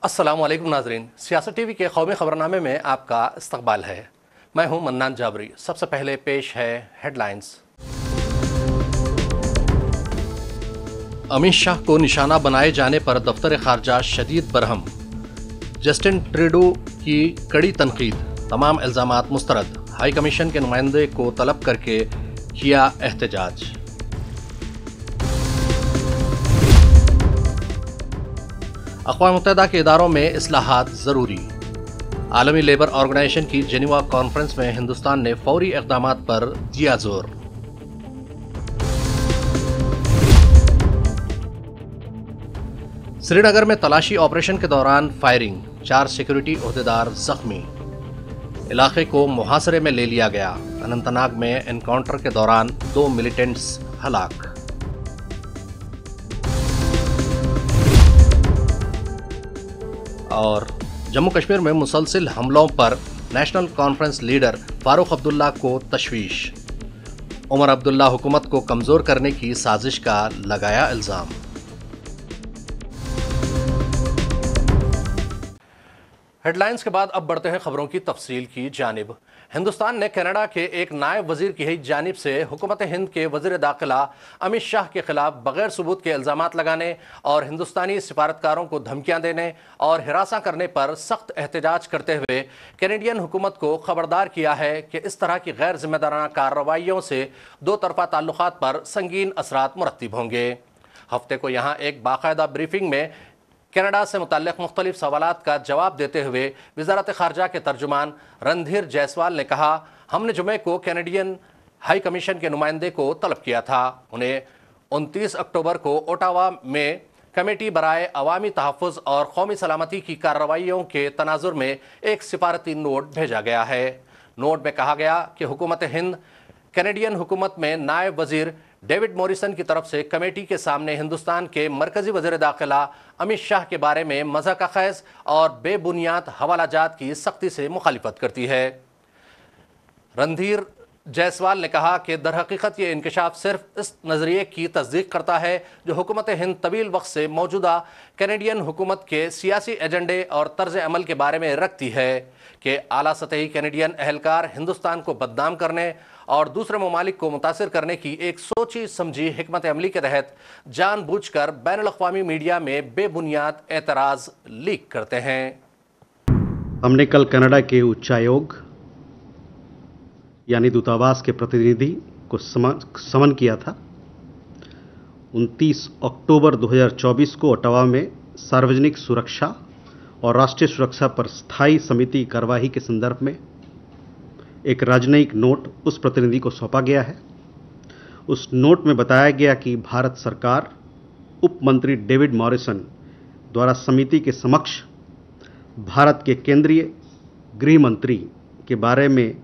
अस्सलाम वालेकुम नाजरीन, सियासत टीवी के कौमी खबरनामे में आपका इस्तकबाल है। मैं हूं मन्नान जाबरी। सबसे पहले पेश है हेडलाइंस। अमित शाह को निशाना बनाए जाने पर दफ्तर खारजा शदीद बरहम। जस्टिन ट्रूडो की कड़ी तनकीद, तमाम इल्जामात मुस्तरद। हाई कमीशन के नुमाइंदे को तलब करके किया एहतजाज। अक़वाम मुत्तहिदा के इदारों में इस्लाहात ज़रूरी। आलमी लेबर ऑर्गेनाइजेशन की जेनीवा कॉन्फ्रेंस में हिंदुस्तान ने फौरी इक़दामात पर दिया जोर। श्रीनगर में तलाशी ऑपरेशन के दौरान फायरिंग, 4 सिक्योरिटी ओहदेदार जख्मी। इलाके को मुहासरे में ले लिया गया। अनंतनाग में एनकाउंटर के दौरान 2 मिलिटेंट्स हलाक। और जम्मू कश्मीर में मुसलसिल हमलों पर national Conference leader Farooq Abdullah को तशवीश। उमर अब्दुल्ला हुकूमत को कमजोर करने की साजिश का लगाया इल्जाम। हेडलाइंस के बाद अब बढ़ते हैं खबरों की तफसील की जानिब। हिंदुस्तान ने कनाडा के एक नायब वजीर की जानिब से हुकूमत हिंद के वजीर दाखिला अमित शाह के खिलाफ बगैर सबूत के इल्जामात लगाने और हिंदुस्तानी सिफारतकारों को धमकियां देने और हिरासा करने पर सख्त एहतजाज करते हुए कैनेडियन हुकूमत को खबरदार किया है कि इस तरह की गैर जिम्मेदाराना कार्रवाइयों से दो तरफा ताल्लुकात पर संगीन असरात मुरत्तिब होंगे। हफ्ते को यहाँ एक बाकायदा ब्रीफिंग में कनाडा से मुतल्लिक़ मुख्तलिफ सवालात का जवाब देते हुए वज़ारत ख़ारजा के तर्जुमान रणधीर जायसवाल ने कहा, हमने जुमे को कैनेडियन हाई कमीशन के नुमाइंदे को तलब किया था। उन्हें 29 अक्टूबर को ओटावा में कमेटी बराए अवामी तहफ़्फ़ुज़ और कौमी सलामती की कार्रवाइयों के तनाजुर में एक सिफारती नोट भेजा गया है। नोट में कहा गया कि हुकूमत हिंद कैनेडियन हुकूमत में नायब वजीर डेविड मॉरिसन की तरफ से कमेटी के सामने हिंदुस्तान के मरकजी वज़ीर दाखिला अमित शाह के बारे में मज़ाक़-ए-ख़ैज़ और बेबुनियाद हवालाजात की सख्ती से मुखालिफत करती है। रणधीर जायसवाल ने कहा कि दरहकीकत ये इंकशाफ सिर्फ इस नज़रिए की तस्दीक करता है जो हुकूमत हिंद तवील वक्त से मौजूदा कैनेडियन हुकूमत के सियासी एजेंडे और तर्ज अमल के बारे में रखती है कि आला सतही कैनेडियन अहलकार हिंदुस्तान को बदनाम करने और दूसरे ममालिक को मुतासिर करने की एक सोची समझी हिकमत अमली के तहत जानबूझकर बैनुल-अक़वामी मीडिया में बेबुनियाद एतराज़ लीक करते हैं। हमने कल कनाडा के उच्चायोग यानी दूतावास के प्रतिनिधि को समन किया था। 29 अक्टूबर 2024 को ओटावा में सार्वजनिक सुरक्षा और राष्ट्रीय सुरक्षा पर स्थायी समिति की कार्यवाही के संदर्भ में एक राजनयिक नोट उस प्रतिनिधि को सौंपा गया है। उस नोट में बताया गया कि भारत सरकार उप मंत्री डेविड मॉरिसन द्वारा समिति के समक्ष भारत के केंद्रीय गृह मंत्री के बारे में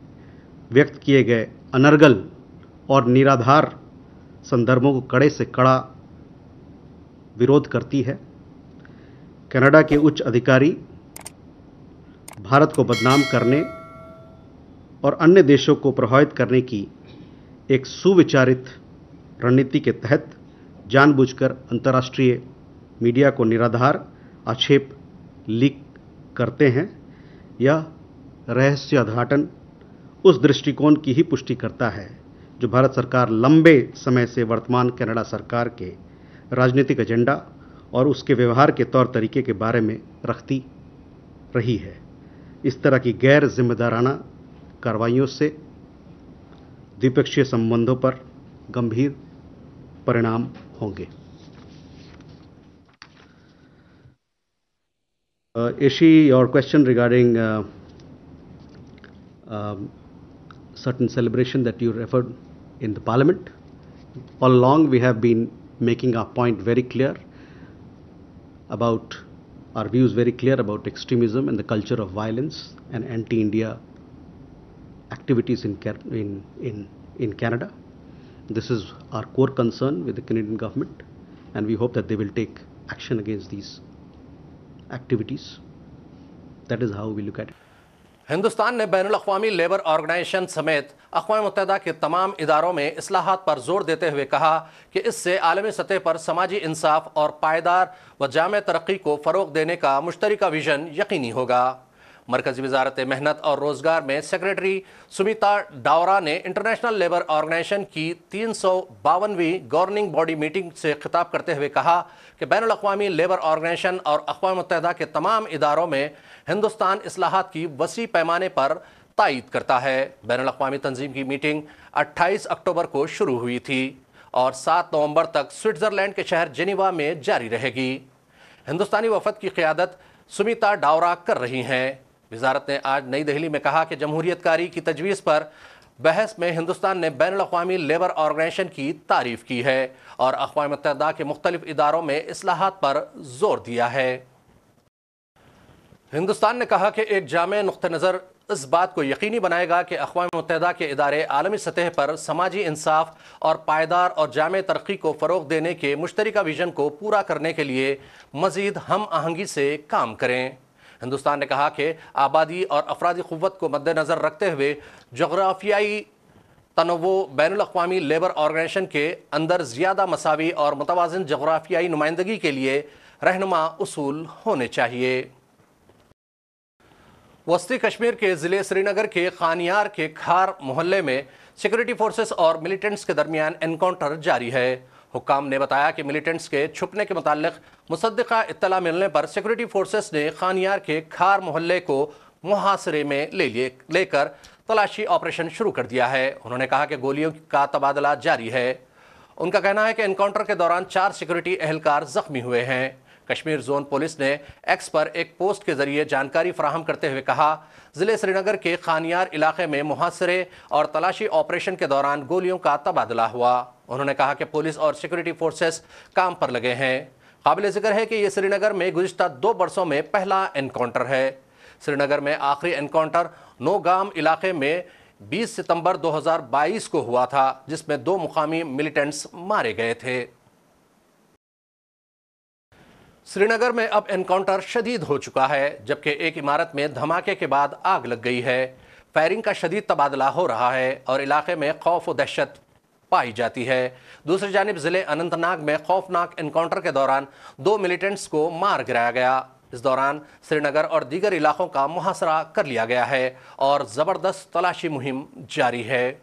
व्यक्त किए गए अनर्गल और निराधार संदर्भों को कड़े से कड़ा विरोध करती है। कनाडा के उच्च अधिकारी भारत को बदनाम करने और अन्य देशों को प्रभावित करने की एक सुविचारित रणनीति के तहत जानबूझकर अंतर्राष्ट्रीय मीडिया को निराधार आक्षेप लीक करते हैं। यह रहस्योद्घाटन उस दृष्टिकोण की ही पुष्टि करता है जो भारत सरकार लंबे समय से वर्तमान कनाडा सरकार के राजनीतिक एजेंडा और उसके व्यवहार के तौर तरीके के बारे में रखती रही है। इस तरह की गैर जिम्मेदाराना कार्रवाइयों से द्विपक्षीय संबंधों पर गंभीर परिणाम होंगे। Ishi, your question regarding certain celebration that you referred in the parliament. All along we have been making our point very clear about our views very clear about extremism and the culture of violence and anti-India activities in Canada. This is our core concern with the Canadian government, and we hope that they will take action against these activities. That is how we look at it. Hindustan ने बैनुल-अक़वामी labour organisation समेत अक़वाम मुत्तहिदा के तमाम इदारों में इस्लाहात पर जोर देते हुए कहा कि इससे आलमी सतह पर समाजी इंसाफ और पायदार व जामे तरक्की को फ़रोग़ देने का मुश्तरका विजन यकीनी होगा। मरकज़ी वज़ारत मेहनत और रोज़गार में सेक्रेटरी सुमिता डावरा ने इंटरनेशनल लेबर ऑर्गेनाइजेशन की 352वीं गवर्निंग बॉडी मीटिंग से खिताब करते हुए कहा कि बैनुल-अक़वामी लेबर ऑर्गेनाइजेशन और अक़वाम मुत्तहिदा के तमाम इदारों में हिंदुस्तान इस्लाहात की वसी पैमाने पर तायीद करता है। बैनुल-अक़वामी तंजीम की मीटिंग 28 अक्टूबर को शुरू हुई थी और 7 नवंबर तक स्विट्ज़रलैंड के शहर जेनीवा में जारी रहेगी। हिंदुस्तानी वफ़द की क़यादत सुमिता डावरा कर रही हैं। वज़ारत ने आज नई दिल्ली में कहा कि जमहूरियतकारी की तजवीज़ पर बहस में हिंदुस्तान ने बैनुल-अक़वामी लेबर ऑर्गेनाइजेशन की तारीफ़ की है और अक़वाम मुत्तहिदा के मुख्तलिफ इदारों में इस्लाहात पर जोर दिया है। हिंदुस्तान ने कहा कि एक जामे नुक्ते नज़र इस बात को यकीनी बनाएगा कि अक़वाम मुत्तहिदा के इदारे आलमी सतह पर समाजी इंसाफ और पायदार और जामे तरक्की को फ़रोग़ देने के मुश्तरका विजन को पूरा करने के लिए मज़ीद हम आहंगी से काम करें। हिंदुस्तान ने कहा कि आबादी और अफरादी क़ुव्वत को मद्देनज़र रखते हुए जोग्राफियाई तनव्वु बैनुल-अक़वामी लेबर ऑर्गेनाइजेशन के अंदर ज़्यादा मसावी और मुतवाज़िन जोग्राफियाई नुमाइंदगी के लिए रहनुमा उसूल होने चाहिए। वस्ती कश्मीर के ज़िले श्रीनगर के खानियार के खार मोहल्ले में सिक्योरिटी फोर्सेस और मिलिटेंट्स के दरमियान एनकाउंटर जारी है। हुक्काम ने बताया कि मिलिटेंट्स के छुपने के मुताल्लिक़ मुसद्दिक़ा इत्तला मिलने पर सिक्योरिटी फोर्सेस ने खानियार के खार मोहल्ले को मुहासरे में लेकर तलाशी ऑपरेशन शुरू कर दिया है। उन्होंने कहा कि गोलियों का तबादला जारी है। उनका कहना है कि एनकाउंटर के दौरान 4 सिक्योरिटी एहलकार ज़ख्मी हुए हैं। कश्मीर जोन पुलिस ने एक्स पर एक पोस्ट के जरिए जानकारी फराहम करते हुए कहा, ज़िले श्रीनगर के खानियार इलाके में मुहासरे और तलाशी ऑपरेशन के दौरान गोलियों का तबादला हुआ। उन्होंने कहा कि पुलिस और सिक्योरिटी फोर्सेस काम पर लगे हैं। काबिल ज़िक्र है कि ये श्रीनगर में गुज़िश्ता 2 बरसों में पहला एनकाउंटर है। श्रीनगर में आखिरी एनकाउंटर नौगाम इलाके में 20 सितंबर 2022 को हुआ था, जिसमें 2 मुकामी मिलिटेंट्स मारे गए थे। श्रीनगर में अब एनकाउंटर शदीद हो चुका है, जबकि एक इमारत में धमाके के बाद आग लग गई है। फायरिंग का शदीद तबादला हो रहा है और इलाके में खौफ व दहशत पाई जाती है। दूसरी जानिब ज़िले अनंतनाग में खौफनाक एनकाउंटर के दौरान 2 मिलिटेंट्स को मार गिराया गया। इस दौरान श्रीनगर और दीगर इलाकों का मुहासरा कर लिया गया है और ज़बरदस्त तलाशी मुहिम जारी है।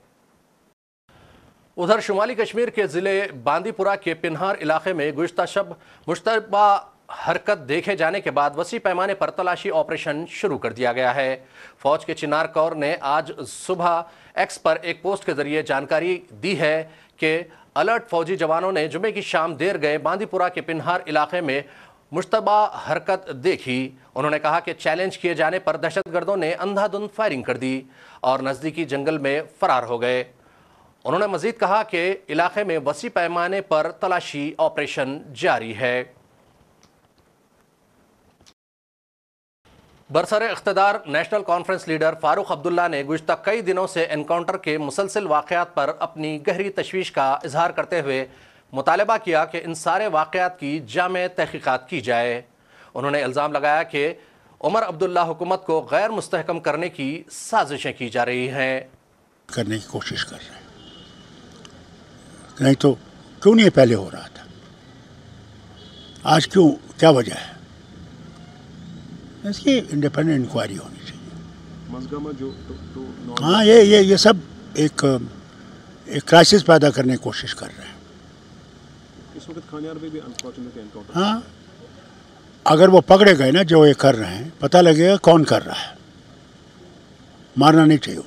उधर शुमाली कश्मीर के ज़िले बांदीपुरा के पिन्हार इलाके में गुज़िश्ता शब मुश्तबा हरकत देखे जाने के बाद वसी पैमाने पर तलाशी ऑपरेशन शुरू कर दिया गया है। फौज के चिनार कौर ने आज सुबह एक्स पर एक पोस्ट के जरिए जानकारी दी है कि अलर्ट फौजी जवानों ने जुमे की शाम देर गए बांदीपुरा के पिन्हार इलाके में मुश्तबा हरकत देखी। उन्होंने कहा कि चैलेंज किए जाने पर दहशतगर्दों ने अंधाधुंध फायरिंग कर दी और नज़दीकी जंगल में फरार हो गए। उन्होंने मजीद कहा कि इलाके में वसी पैमाने पर तलाशी ऑपरेशन जारी है। बरसर इख्तिदार National Conference leader Farooq Abdullah ने गुज़िश्ता कई दिनों से एनकाउंटर के मुसलसिल वाक़यात पर अपनी गहरी तशवीश का इजहार करते हुए मुतालबा किया कि इन सारे वाक़यात की जामे तहक़ीक़ात की जाए। उन्होंने इल्ज़ाम लगाया कि उमर अब्दुल्ला हुकूमत को गैर मुस्तहकम करने की साजिशें की जा रही हैं। करने की कोशिश कर रहे हैं, नहीं तो क्यों नहीं पहले हो रहा था, आज क्यों, क्या वजह है? इसकी इंडिपेंडेंट इंक्वायरी होनी चाहिए। हाँ, ये सब एक क्राइसिस पैदा करने की कोशिश कर रहे हैं। इस वक्त खानियार में भी अनफॉर्चुनेटली एनकाउंटर। हाँ, अगर वो पकड़े गए ना जो ये कर रहे हैं, पता लगेगा कौन कर रहा है। मारना नहीं चाहिए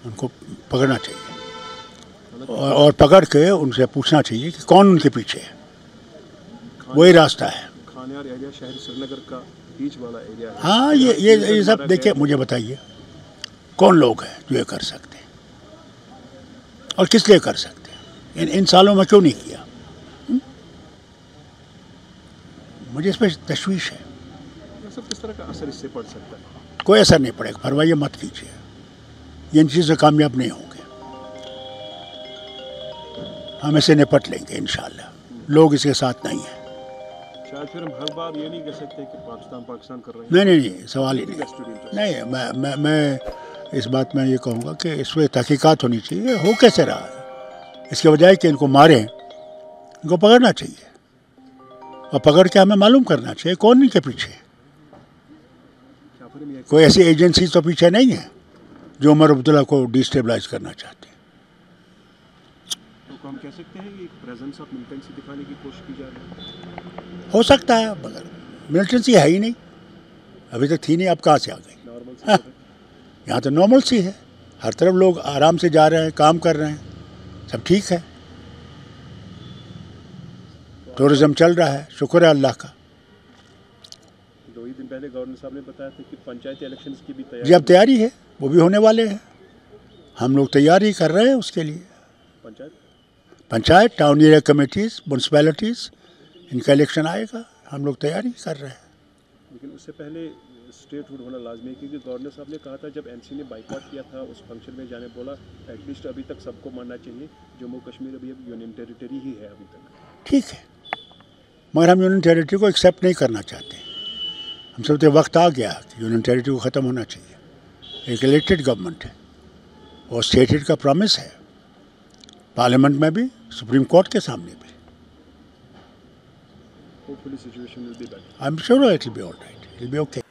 उनको पकड़ना चाहिए और पकड़ के उनसे पूछना चाहिए कि कौन उनके पीछे है। वही रास्ता है। खानियार एरिया शहर श्रीनगर का बीच वाला एरिया है। हाँ, ये सब देखिए, मुझे बताइए कौन लोग हैं जो ये कर सकते हैं और किस लिए कर सकते हैं? इन सालों में क्यों नहीं किया? मुझे इस पर तशवीश है। सब किस तरह का असर इससे पड़ सकता है? कोई असर नहीं पड़ेगा, परवाह मत कीजिए, ये इन चीज़ों से कामयाब नहीं होंगे। हम इसे निपट लेंगे इंशाल्लाह। लोग इसके साथ नहीं हैं। शायद फिर हम हर बार ये नहीं कह सकते कि पाकिस्तान कर रहे हैं। नहीं, सवाल ही नहीं। मैं इस बात में ये कहूँगा कि इस पर तहकीकात होनी चाहिए। हो कैसे रहा है, इसके बजाय कि इनको मारें, इनको पकड़ना चाहिए और पकड़ के हमें मालूम करना चाहिए कौन इनके पीछे। कोई ऐसी एजेंसी तो पीछे नहीं है जो उमर अब्दुल्ला को डिस्टेबलाइज करना चाहते हैं। तो हम कह सकते हैं कि एक प्रेजेंस ऑफ मिलिटेंसी दिखाने की कोशिश की जा रही है। हो सकता है, मगर मिलिटेंसी है ही नहीं, अभी तक थी नहीं, अब कहाँ से आ गई। हाँ, यहाँ तो नॉर्मल सी है, हर तरफ लोग आराम से जा रहे हैं, काम कर रहे हैं, सब ठीक है, टूरिज्म चल रहा है, शुक्र है अल्लाह का। 2 ही दिन पहले गवर्नर साहब ने बताया था कि पंचायती इलेक्शंस की भी जी अब तैयारी है, वो भी होने वाले हैं, हम लोग तैयारी कर रहे हैं उसके लिए। Panchayat, town area committees, municipalities, इनका इलेक्शन आएगा, हम लोग तैयारी कर रहे हैं। लेकिन उससे पहले स्टेटहुड होना लाजमी है, क्योंकि गवर्नर साहब ने कहा था जब एनसी ने बाइकआउट किया था उस फंक्शन में जाने, बोला एटलीस्ट अभी तक सबको मानना चाहिए जम्मू कश्मीर अभी यूनियन टेरिटरी ही है अभी तक। ठीक है, मगर हम यूनियन टेरिटरी को एक्सेप्ट नहीं करना चाहते। हम समझते वक्त आ गया कि यूनियन टेरिटरी को ख़त्म होना चाहिए। एक इलेक्टेड गवर्नमेंट है और स्टेटेड का प्रॉमिस है, पार्लियामेंट में भी, सुप्रीम कोर्ट के सामने भी। I am sure it will be alright, it will be okay.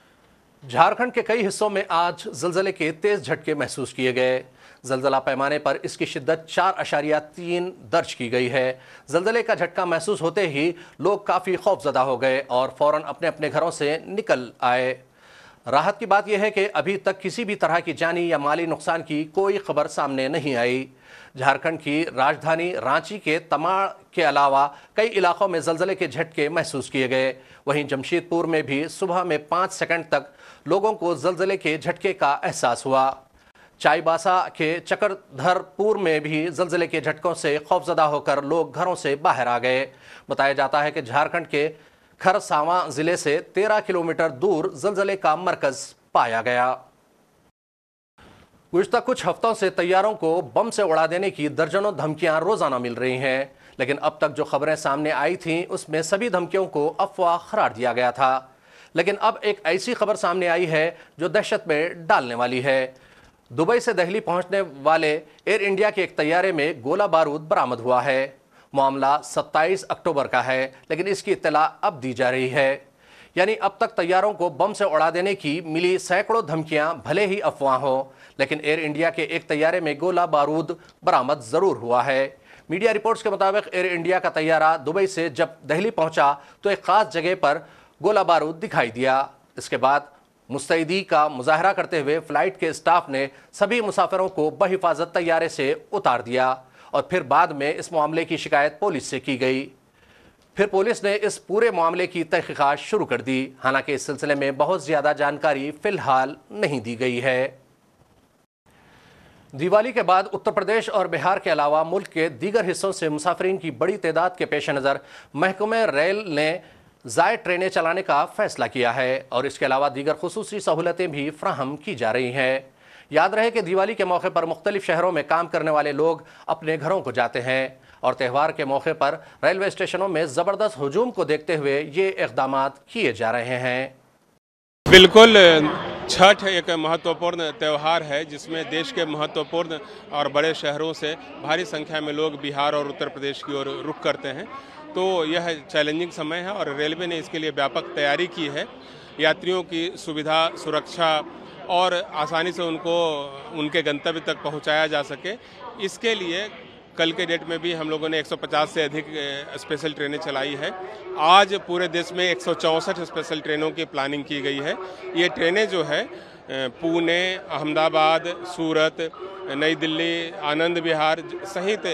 Jharkhand के कई हिस्सों में आज ज़लज़ले के तेज झटके महसूस किए गए। ज़लज़ला पैमाने पर इसकी शिद्दत 4.3 दर्ज की गई है। ज़लज़ले का झटका महसूस होते ही लोग काफ़ी खौफज़दा हो गए और फ़ौरन अपने अपने घरों से निकल आए। राहत की बात यह है कि अभी तक किसी भी तरह की जानी या माली नुकसान की कोई खबर सामने नहीं आई। झारखंड की राजधानी रांची के तमाड़ के अलावा कई इलाकों में ज़लज़ले के झटके महसूस किए गए। वहीं जमशेदपुर में भी सुबह में 5 सेकंड तक लोगों को ज़लज़ले के झटके का एहसास हुआ। चाईबासा के चक्रधरपुर में भी ज़लज़ले के झटकों से खौफज़दा होकर लोग घरों से बाहर आ गए। बताया जाता है कि झारखंड के खरसावां ज़िले से 13 किलोमीटर दूर ज़लज़ले का मरकज़ पाया गया। गुज़िश्ता कुछ हफ्तों से तैयारों को बम से उड़ा देने की दर्जनों धमकियां रोजाना मिल रही हैं, लेकिन अब तक जो खबरें सामने आई थीं उसमें सभी धमकियों को अफवाह करार दिया गया था। लेकिन अब एक ऐसी खबर सामने आई है जो दहशत में डालने वाली है। दुबई से दिल्ली पहुंचने वाले एयर इंडिया के एक तैयारे में गोला बारूद बरामद हुआ है। मामला 27 अक्टूबर का है, लेकिन इसकी इत्तला अब दी जा रही है। यानी अब तक तैयारों को बम से उड़ा देने की मिली सैकड़ों धमकियां भले ही अफवाह हो, लेकिन एयर इंडिया के एक तैयारे में गोला बारूद बरामद जरूर हुआ है। मीडिया रिपोर्ट्स के मुताबिक एयर इंडिया का तैयारा दुबई से जब दिल्ली पहुंचा तो एक खास जगह पर गोला बारूद दिखाई दिया। इसके बाद मुस्तैदी का मुजाहरा करते हुए फ्लाइट के स्टाफ ने सभी मुसाफिरों को बहिफाजत तैयारे से उतार दिया और फिर बाद में इस मामले की शिकायत पुलिस से की गई। फिर पुलिस ने इस पूरे मामले की तहकीकात शुरू कर दी। हालांकि इस सिलसिले में बहुत ज़्यादा जानकारी फिलहाल नहीं दी गई है। दिवाली के बाद उत्तर प्रदेश और बिहार के अलावा मुल्क के दीगर हिस्सों से मुसाफिरीन की बड़ी तादाद के पेश नज़र महकमे रेल ने ज़ायद ट्रेनें चलाने का फैसला किया है और इसके अलावा दीगर खुसूसी सहूलतें भी फ्राहम की जा रही हैं। याद रहे कि दिवाली के मौके पर मुख्तलिफ शहरों में काम करने वाले लोग अपने घरों को जाते हैं और त्यौहार के मौके पर रेलवे स्टेशनों में ज़बरदस्त हुजूम को देखते हुए ये इक़दाम किए जा रहे हैं। बिल्कुल, छठ एक महत्वपूर्ण त्यौहार है जिसमें देश के महत्वपूर्ण और बड़े शहरों से भारी संख्या में लोग बिहार और उत्तर प्रदेश की ओर रुख करते हैं। तो यह चैलेंजिंग समय है और रेलवे ने इसके लिए व्यापक तैयारी की है। यात्रियों की सुविधा, सुरक्षा और आसानी से उनको उनके गंतव्य तक पहुंचाया जा सके, इसके लिए कल के डेट में भी हम लोगों ने 150 से अधिक स्पेशल ट्रेनें चलाई है। आज पूरे देश में 164 स्पेशल ट्रेनों की प्लानिंग की गई है। ये ट्रेनें जो है पुणे, अहमदाबाद, सूरत, नई दिल्ली, आनंद विहार सहित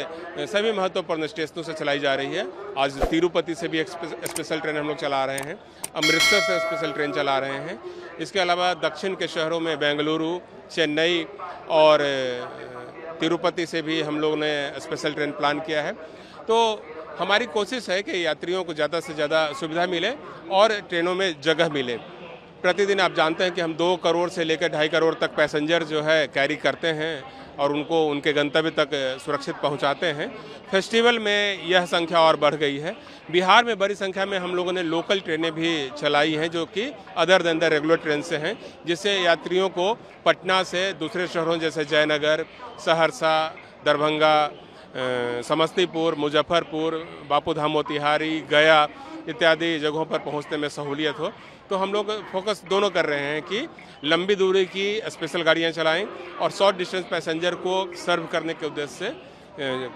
सभी महत्वपूर्ण स्टेशनों से चलाई जा रही है। आज तिरुपति से भी एक स्पेशल ट्रेन हम लोग चला रहे हैं, अमृतसर से स्पेशल ट्रेन चला रहे हैं। इसके अलावा दक्षिण के शहरों में बेंगलुरु, चेन्नई और तिरुपति से भी हम लोगों ने स्पेशल ट्रेन प्लान किया है। तो हमारी कोशिश है कि यात्रियों को ज़्यादा से ज़्यादा सुविधा मिले और ट्रेनों में जगह मिले। प्रतिदिन आप जानते हैं कि हम 2 करोड़ से लेकर 2.5 करोड़ तक पैसेंजर जो है कैरी करते हैं और उनको उनके गंतव्य तक सुरक्षित पहुंचाते हैं। फेस्टिवल में यह संख्या और बढ़ गई है। बिहार में बड़ी संख्या में हम लोगों ने लोकल ट्रेनें भी चलाई हैं जो कि other than the regular train से हैं, जिससे यात्रियों को पटना से दूसरे शहरों जैसे जयनगर, सहरसा, दरभंगा, समस्तीपुर, मुजफ्फरपुर, बापूधाम मोतिहारी, गया इत्यादि जगहों पर पहुंचने में सहूलियत हो। तो हम लोग फोकस दोनों कर रहे हैं कि लंबी दूरी की स्पेशल गाड़ियां चलाएं और शॉर्ट डिस्टेंस पैसेंजर को सर्व करने के उद्देश्य से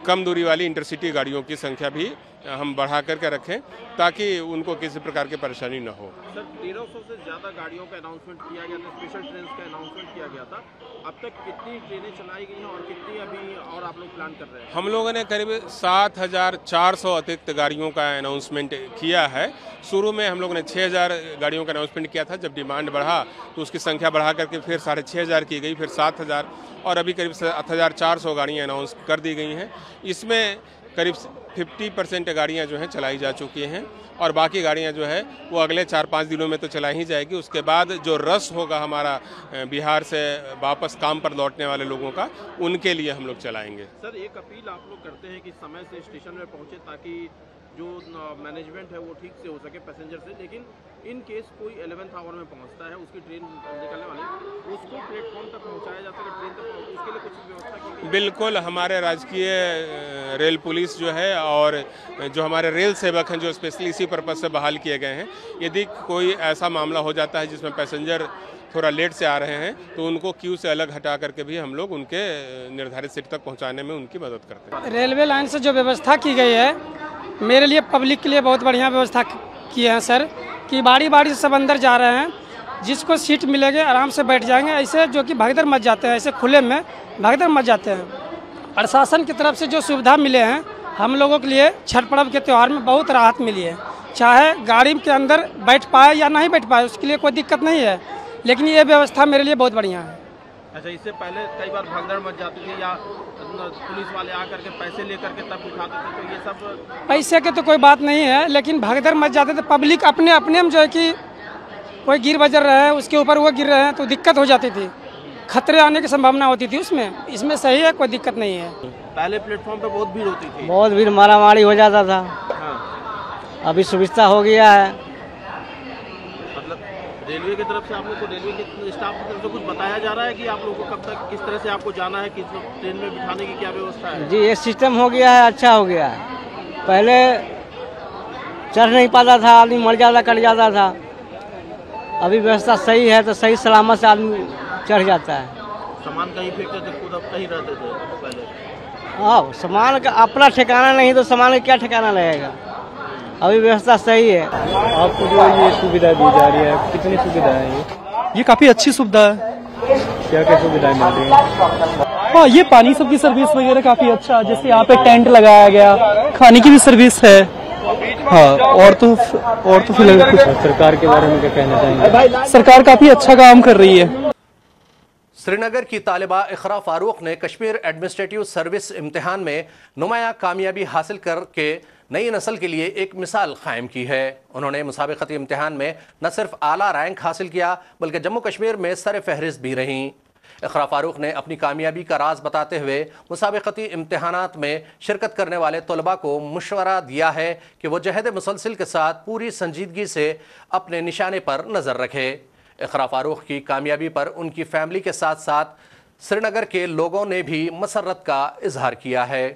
कम दूरी वाली इंटरसिटी गाड़ियों की संख्या भी हम बढ़ा करके रखें ताकि उनको किसी प्रकार की परेशानी न हो। सर 1300 से ज़्यादा गाड़ियों का अनाउंसमेंट किया गया था, स्पेशल ट्रेन का अनाउंसमेंट किया गया था। अब तक कितनी ट्रेनें चलाई गई हैं और कितनी अभी और आप लोग प्लान कर रहे हैं? हम लोगों ने करीब 7400 अतिरिक्त गाड़ियों का अनाउंसमेंट किया है। शुरू में हम लोगों ने 6000 गाड़ियों का अनाउंसमेंट किया था। जब डिमांड बढ़ा तो उसकी संख्या बढ़ा करके फिर 6500 की गई, फिर 7000 और अभी करीब 7400 गाड़ियाँ अनाउंस कर दी गई हैं। इसमें करीब 50% गाड़ियां जो हैं चलाई जा चुकी हैं और बाकी गाड़ियां जो है वो अगले 4-5 दिनों में तो चलाई ही जाएगी। उसके बाद जो रश होगा हमारा बिहार से वापस काम पर लौटने वाले लोगों का, उनके लिए हम लोग चलाएंगे। सर एक अपील आप लोग करते हैं कि समय से स्टेशन में पहुंचे ताकि जो मैनेजमेंट है वो ठीक से हो सके पैसेंजर से, लेकिन इन केस कोई 11th आवर में पहुंचता है, उसकी ट्रेन निकलने वाली, उसको प्लेटफॉर्म तक पहुंचाया जा सके, ट्रेन तक, उसके लिए कुछ व्यवस्था की गई? बिल्कुल, हमारे राजकीय रेल पुलिस जो है और जो हमारे रेल सेवक हैं जो स्पेशली इसी पर्पज़ से बहाल किए गए हैं, यदि कोई ऐसा मामला हो जाता है जिसमें पैसेंजर थोड़ा लेट से आ रहे हैं तो उनको क्यू से अलग हटा करके भी हम लोग उनके निर्धारित सीट तक पहुँचाने में उनकी मदद करते हैं। रेलवे लाइन से जो व्यवस्था की गई है मेरे लिए, पब्लिक के लिए बहुत बढ़िया व्यवस्था की है सर, कि बारी बारी से सब अंदर जा रहे हैं, जिसको सीट मिलेगी आराम से बैठ जाएंगे। ऐसे जो कि भागदड़ मच जाते हैं, ऐसे खुले में भागदड़ मच जाते हैं। प्रशासन की तरफ से जो सुविधा मिले हैं हम लोगों के लिए छठ पर्व के त्यौहार में बहुत राहत मिली है। चाहे गाड़ी के अंदर बैठ पाए या नहीं बैठ पाए उसके लिए कोई दिक्कत नहीं है, लेकिन ये व्यवस्था मेरे लिए बहुत बढ़िया है। अच्छा, इससे पहले कई बार भागदड़ मच जाती थी या पुलिस वाले आकर के पैसे लेकर के तब उठाते थे, तो ये सब पैसे के तो कोई बात नहीं है, लेकिन भागदड़ मच जाते थे। पब्लिक अपने अपने में जो है कि कोई गिर बजर रहा है उसके ऊपर वो गिर रहे हैं तो दिक्कत हो जाती थी, खतरे आने की संभावना होती थी उसमें। इसमें सही है, कोई दिक्कत नहीं है। पहले प्लेटफॉर्म पे बहुत भीड़ होती थी, बहुत भीड़, मारामारी हो जाता था। हाँ। अभी सुविधा हो गया है। मतलब रेलवे की तरफ से आप लोग को, रेलवे के स्टाफ की तरफ से कुछ बताया जा रहा है कि आप लोगों को कब तक किस तरह से आपको जाना है, किस ट्रेन में बिठाने की क्या व्यवस्था है? जी, ये सिस्टम हो गया है, अच्छा हो गया है। पहले चढ़ नहीं पाता था, आदमी मर जाता, कट जाता था। अभी व्यवस्था सही है तो सही सलामत से आदमी चढ़ जाता है। सामान कहीं फेंकते थे, खुद अब कहीं रहते थे पहले? हाँ, सामान का अपना ठिकाना नहीं तो सामान का क्या ठिकाना लगेगा। अभी व्यवस्था सही है। आपको जो ये सुविधा दी जा रही है, कितनी सुविधा है ये काफी अच्छी सुविधा है। क्या क्या सुविधाएं मिल रही है? हाँ, ये पानी सब की सर्विस वगैरह काफी अच्छा, जैसे यहाँ पे टेंट लगाया गया, खाने की भी सर्विस है। हाँ, और तो फिलहाल कुछ सरकार के बारे में क्या कहना चाहेंगे? सरकार काफी अच्छा काम कर रही है। श्रीनगर की तालिबा इकरा फारूक ने कश्मीर एडमिनिस्ट्रेटिव सर्विस इम्तिहान में नुमाया कामयाबी हासिल करके नई नस्ल के लिए एक मिसाल कायम की है। उन्होंने मुसाबिकती इम्तिहान में न सिर्फ आला रैंक हासिल किया बल्कि जम्मू कश्मीर में सर फहरिस्त भी रहीं। इकरा फारूक ने अपनी कामयाबी का राज बताते हुए मुसाबिकती इम्तिहानात में शिरकत करने वाले तलबा को मशवरा दिया है कि वो जहद मुसलसिल के साथ पूरी संजीदगी से अपने निशाने पर नज़र रखे। इकरा फारूक की कामयाबी पर उनकी फैमिली के साथ साथ श्रीनगर के लोगों ने भी मसरत का इजहार किया है।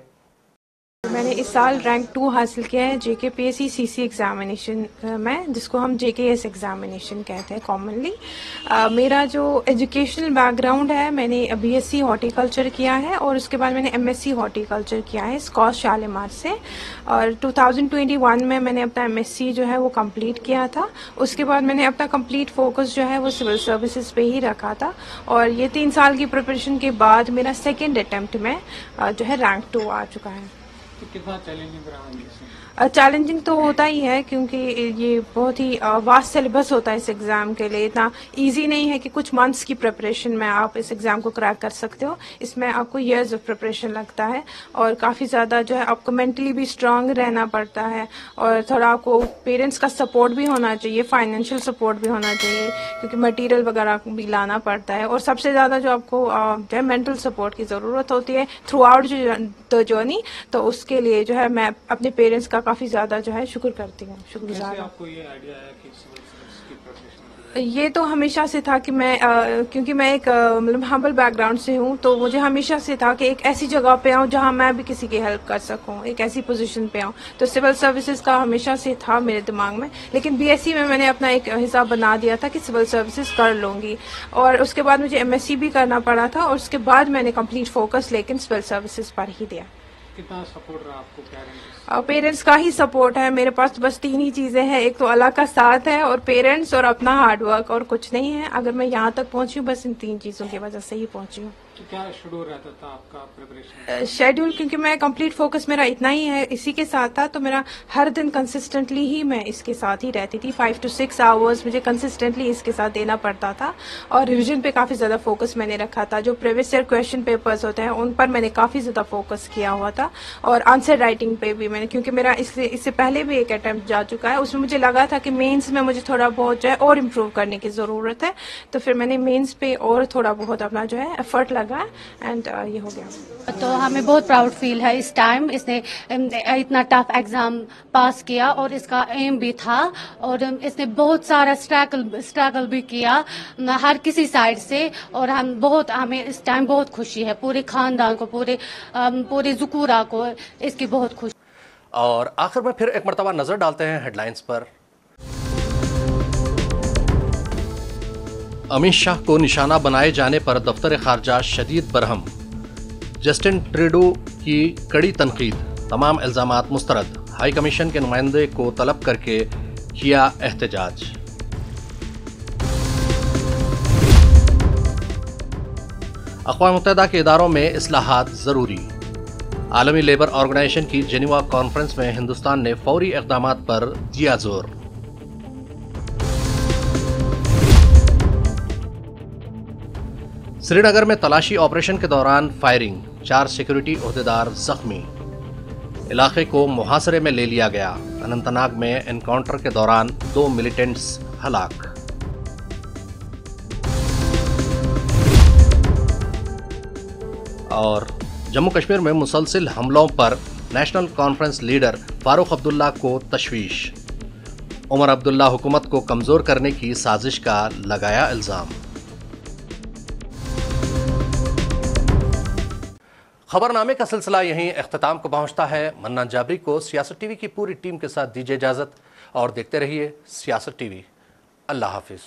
मैंने इस साल रैंक 2 हासिल किया है JKPSC CC एग्जामिनेशन में, जिसको हम JKS एग्जामिनेशन कहते हैं कॉमनली। मेरा जो एजुकेशनल बैकग्राउंड है, मैंने BSc हॉर्टिकल्चर किया है और उसके बाद मैंने MSc हॉर्टिकल्चर किया है स्कॉच शालीमार से। और 2021 में मैंने अपना MSc जो है वो कंप्लीट किया था। उसके बाद मैंने अपना कंप्लीट फोकस जो है वो सिविल सर्विसेज पे ही रखा था और ये 3 साल की प्रिपरेशन के बाद मेरा सेकेंड अटेम्प्ट में जो है रैंक 2 आ चुका है। कितना चैलेंजिंग रहा? चैलेंजिंग तो होता ही है, क्योंकि ये बहुत ही वास्ट सिलेबस होता है इस एग्ज़ाम के लिए। इतना इजी नहीं है कि कुछ मंथ्स की प्रिपरेशन में आप इस एग्ज़ाम को क्रैक कर सकते हो। इसमें आपको ईयर्स ऑफ प्रिपरेशन लगता है और काफ़ी ज़्यादा जो है आपको मेंटली भी स्ट्रांग रहना पड़ता है और थोड़ा आपको पेरेंट्स का सपोर्ट भी होना चाहिए, फाइनेंशियल सपोर्ट भी होना चाहिए, क्योंकि मटेरियल वगैरह भी लाना पड़ता है। और सबसे ज़्यादा जो आपको जो है मेंटल सपोर्ट की ज़रूरत होती है थ्रू आउट द जर्नी। तो उसके लिए जो है मैं अपने पेरेंट्स का काफ़ी ज़्यादा जो है शुक्र करती हूँ, शुक्रगुजार हूँ। आपको ये आइडिया है कि सिविल सर्विस की प्रिपरेशन? ये तो हमेशा से था कि मैं क्योंकि मैं एक मतलब हम्बल बैकग्राउंड से हूँ, तो मुझे हमेशा से था कि एक ऐसी जगह पे आऊँ जहाँ मैं भी किसी की हेल्प कर सकूँ, एक ऐसी पोजीशन पे आऊँ। तो सिविल सर्विसेज का हमेशा से था मेरे दिमाग में, लेकिन बीएससी में मैंने अपना एक हिसाब बना दिया था कि सिविल सर्विसेज कर लूँगी। और उसके बाद मुझे एमएससी भी करना पड़ा था और उसके बाद मैंने कंप्लीट फोकस लेकिन सिविल सर्विसेज पर ही दिया। कितना सपोर्ट रहा आपको पेरेंट्स? पेरेंट्स का ही सपोर्ट है मेरे पास। तो बस 3 ही चीजें हैं, एक तो अल्लाह का साथ है और पेरेंट्स और अपना हार्डवर्क, और कुछ नहीं है। अगर मैं यहाँ तक पहुंची हूँ बस इन 3 चीजों की वजह से ही पहुंची हूँ। तो क्या शेड्यूल रहता था आपका प्रिपरेशन? शेड्यूल क्योंकि मैं कंप्लीट फोकस मेरा इतना ही है, इसी के साथ था, तो मेरा हर दिन कंसिस्टेंटली ही मैं इसके साथ ही रहती थी। 5 to 6 आवर्स मुझे कंसिस्टेंटली इसके साथ देना पड़ता था। और रिविजन पे काफ़ी ज़्यादा फोकस मैंने रखा था। जो प्रीवियस ईयर क्वेश्चन पेपर्स होते हैं उन पर मैंने काफ़ी ज़्यादा फोकस किया हुआ था। और आंसर राइटिंग पे भी मैंने, क्योंकि मेरा इससे पहले भी एक अटेम्प्ट जा चुका है, उसमें मुझे लगा था कि मेंस में मुझे थोड़ा बहुत जो है और इम्प्रूव करने की ज़रूरत है। तो फिर मैंने मेंस पे और थोड़ा बहुत अपना जो है एफर्ट लगा एंड ये हो गया। तो हमें बहुत प्राउड फील है इस टाइम, इसने इतना टफ एग्जाम पास किया और इसका एम भी था और इसने बहुत सारा स्ट्रगल भी किया हर किसी साइड से। और हमें इस टाइम बहुत खुशी है, पूरे खानदान को, पूरे ज़ुकूरा को इसकी बहुत खुशी। और आखिर में फिर एक मरतबा नजर डालते हैं हेडलाइंस पर। अमित शाह को निशाना बनाए जाने पर दफ्तर खारजा शदीद बरहम। जस्टिन ट्रूडो की कड़ी तनकीद, तमाम इल्जामात मुस्तरद। हाई कमीशन के नुमाइंदे को तलब करके किया एहतजाज। अक़वाम मुत्तहिदा के इदारों में इस्लाहात ज़रूरी। आलमी लेबर ऑर्गेनाइजेशन की जेनीवा कॉन्फ्रेंस में हिंदुस्तान ने फौरी इक़दामात पर दिया जोर। श्रीनगर में तलाशी ऑपरेशन के दौरान फायरिंग, 4 सिक्योरिटी ओहदेदार जख्मी। इलाके को मुहासरे में ले लिया गया। अनंतनाग में एनकाउंटर के दौरान 2 मिलिटेंट्स हलाक। और जम्मू कश्मीर में मुसलसिल हमलों पर national Conference leader Farooq Abdullah को तशवीश। उमर अब्दुल्ला हुकूमत को कमजोर करने की साजिश का लगाया इल्जाम। खबरनामे का सिलसिला यहीं इख्तिताम को पहुंचता है। मन्नान जाबरी को सियासत टीवी की पूरी टीम के साथ दीजिए इजाजत और देखते रहिए सियासत टीवी। अल्लाह हाफिज।